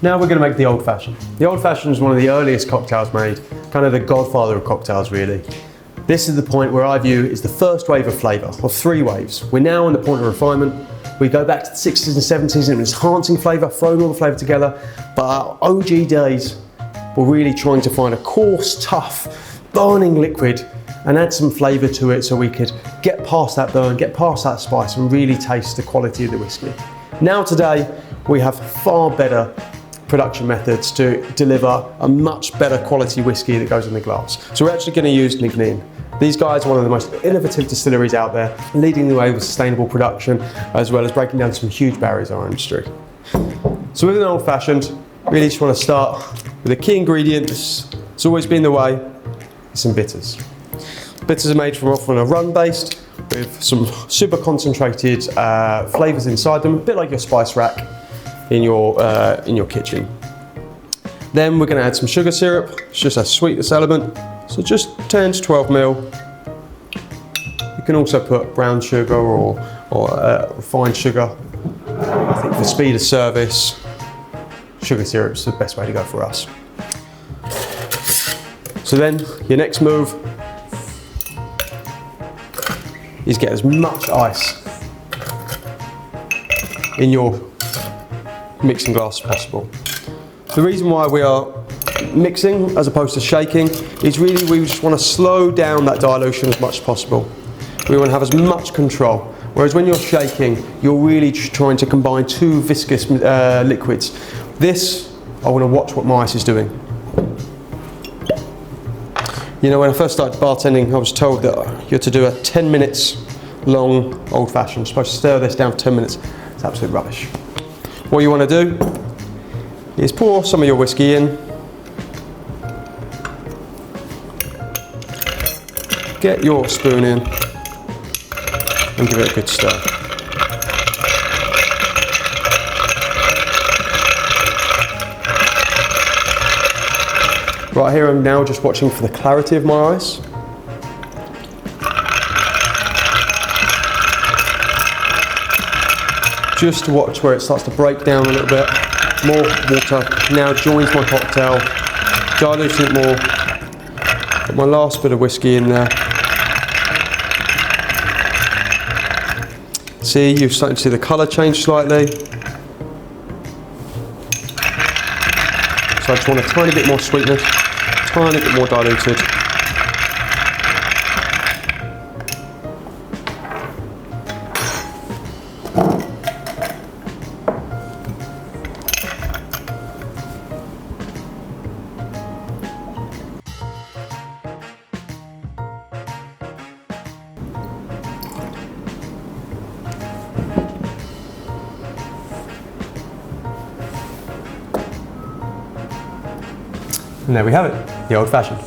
Now we're going to make the old fashioned. The old fashioned is one of the earliest cocktails made, kind of the godfather of cocktails really. This is the point where I view is the first wave of flavour, or 3 waves. We're now on the point of refinement. We go back to the 60s and 70s and it was enhancing flavour, throwing all the flavour together. But our OG days were really trying to find a coarse, tough, burning liquid and add some flavour to it so we could get past that burn, get past that spice and really taste the quality of the whiskey. Now today, we have far better production methods to deliver a much better quality whiskey that goes in the glass. So we're actually going to use Nc'Nean. These guys are one of the most innovative distilleries out there, leading the way with sustainable production, as well as breaking down some huge barriers in our industry. So with an old fashioned, really just want to start with a key ingredient that's always been the way, some bitters. Bitters are made from often a rum based, with some super concentrated flavours inside them, a bit like your spice rack in your kitchen. Then we're going to add some sugar syrup. It's just a sweetness element, so just 10 to 12 ml. You can also put brown sugar or refined sugar. I think for speed of service, sugar syrup is the best way to go for us. So then your next move is get as much ice in your mixing glass as possible. The reason why we are mixing as opposed to shaking is really we just want to slow down that dilution as much as possible. We want to have as much control, whereas when you're shaking, you're really just trying to combine 2 viscous liquids. This, I want to watch what my ice is doing. You know, when I first started bartending, I was told that you had to do a 10 minutes long old fashioned. You're supposed to stir this down for 10 minutes. It's absolute rubbish. What you want to do is pour some of your whiskey in, get your spoon in and give it a good stir. Right here I'm now just watching for the clarity of my ice. Just to watch where it starts to break down a little bit. More water now joins my cocktail, diluting it more. Put my last bit of whiskey in there. See, you're starting to see the colour change slightly. So I just want a tiny bit more sweetness, tiny bit more diluted. And there we have it, the old fashioned.